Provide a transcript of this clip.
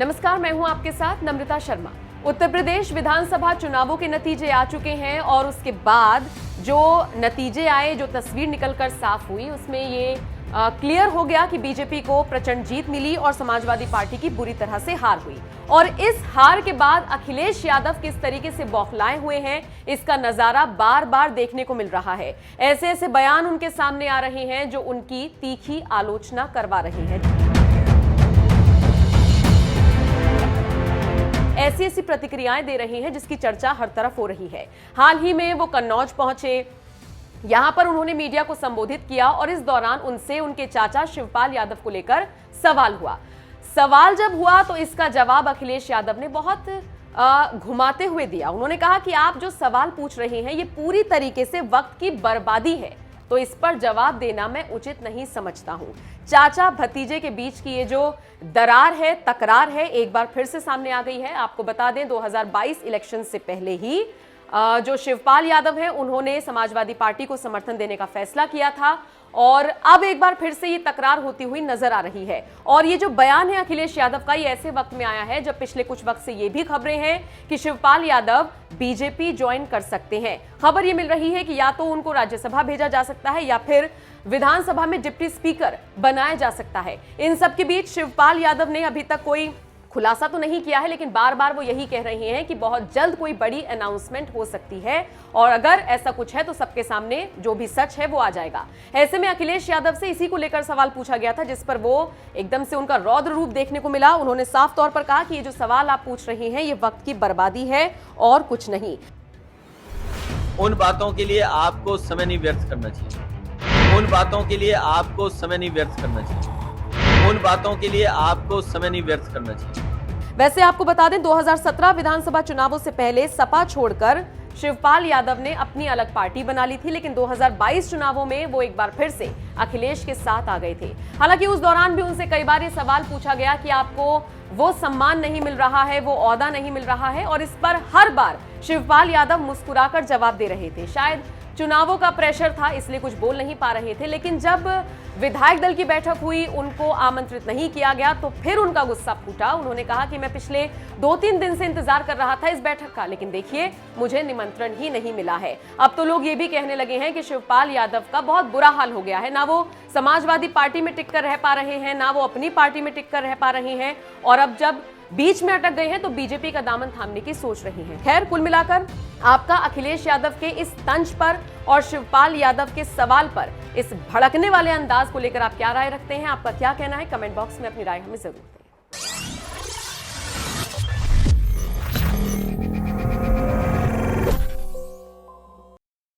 नमस्कार, मैं हूं आपके साथ नम्रता शर्मा। उत्तर प्रदेश विधानसभा चुनावों के नतीजे आ चुके हैं और उसके बाद जो नतीजे आए, जो तस्वीर निकलकर साफ हुई, उसमें ये क्लियर हो गया कि बीजेपी को प्रचंड जीत मिली और समाजवादी पार्टी की बुरी तरह से हार हुई। और इस हार के बाद अखिलेश यादव किस तरीके से बौखलाए हुए हैं, इसका नजारा बार बार देखने को मिल रहा है। ऐसे ऐसे बयान उनके सामने आ रहे हैं जो उनकी तीखी आलोचना करवा रहे हैं। ऐसी ऐसी प्रतिक्रियाएं दे रही हैं जिसकी चर्चा हर तरफ हो रही है। हाल ही में वो कन्नौज पहुंचे, यहां पर उन्होंने मीडिया को संबोधित किया और इस दौरान उनसे उनके चाचा शिवपाल यादव को लेकर सवाल हुआ। सवाल जब हुआ तो इसका जवाब अखिलेश यादव ने बहुत घुमाते हुए दिया। उन्होंने कहा कि आप जो सवाल पूछ रहे हैं ये पूरी तरीके से वक्त की बर्बादी है, तो इस पर जवाब देना मैं उचित नहीं समझता हूं। चाचा भतीजे के बीच की ये जो दरार है, तकरार है, एक बार फिर से सामने आ गई है। आपको बता दें 2022 इलेक्शन से पहले ही जो शिवपाल यादव हैं उन्होंने समाजवादी पार्टी को समर्थन देने का फैसला किया था और अब एक बार फिर से ये तकरार होती हुई नजर आ रही है। और ये जो बयान है अखिलेश यादव का, ये ऐसे वक्त में आया है जब पिछले कुछ वक्त से ये भी खबरें हैं कि शिवपाल यादव बीजेपी ज्वाइन कर सकते हैं। खबर ये मिल रही है कि या तो उनको राज्यसभा भेजा जा सकता है या फिर विधानसभा में डिप्टी स्पीकर बनाया जा सकता है। इन सब के बीच शिवपाल यादव ने अभी तक कोई खुलासा तो नहीं किया है, लेकिन बार बार वो यही कह रहे हैं कि बहुत जल्द कोई बड़ी अनाउंसमेंट हो सकती है और अगर ऐसा कुछ है तो सबके सामने जो भी सच है वो आ जाएगा। ऐसे में अखिलेश यादव से इसी को लेकर सवाल पूछा गया था, जिस पर वो एकदम से उनका रौद्र रूप देखने को मिला। उन्होंने साफ तौर पर कहा कि ये जो सवाल आप पूछ रहे हैं ये वक्त की बर्बादी है और कुछ नहीं। उन बातों के लिए आपको समय नहीं व्यर्थ करना चाहिए। उन बातों के लिए आपको समय नहीं व्यर्थ करना चाहिए। उन बातों के लिए आपको समय नहीं व्यर्थ करना चाहिए। वैसे आपको बता दें 2017 विधानसभा चुनावों से पहले सपा छोड़कर शिवपाल यादव ने अपनी अलग पार्टी बना ली थी, लेकिन 2022 चुनावों में वो एक बार फिर से अखिलेश के साथ आ गए थे। हालांकि उस दौरान भी उनसे कई बार ये सवाल पूछा गया कि आपको वो सम्मान नहीं मिल रहा है, वो ओहदा नहीं मिल रहा है, और इस पर हर बार शिवपाल यादव मुस्कुराकर जवाब दे रहे थे। शायद चुनावों का प्रेशर था इसलिए कुछ बोल नहीं पा रहे थे, लेकिन जब विधायक दल की बैठक हुई, उनको आमंत्रित नहीं किया गया तो फिर उनका गुस्सा फूटा। उन्होंने कहा कि मैं पिछले 2-3 दिन से इंतजार कर रहा था इस बैठक का, लेकिन देखिए मुझे निमंत्रण ही नहीं मिला है। अब तो लोग ये भी कहने लगे हैं कि शिवपाल यादव का बहुत बुरा हाल हो गया है, ना वो समाजवादी पार्टी में टिक कर रह पा रहे हैं, ना वो अपनी पार्टी में टिक कर रह पा रहे हैं, और अब जब बीच में अटक गए हैं तो बीजेपी का दामन थामने की सोच रही हैं। खैर, कुल मिलाकर आपका अखिलेश यादव के इस तंज पर और शिवपाल यादव के सवाल पर, इस भड़कने वाले अंदाज को लेकर आप क्या राय रखते हैं? आपका क्या कहना है? कमेंट बॉक्स में अपनी राय हमें जरूर दें।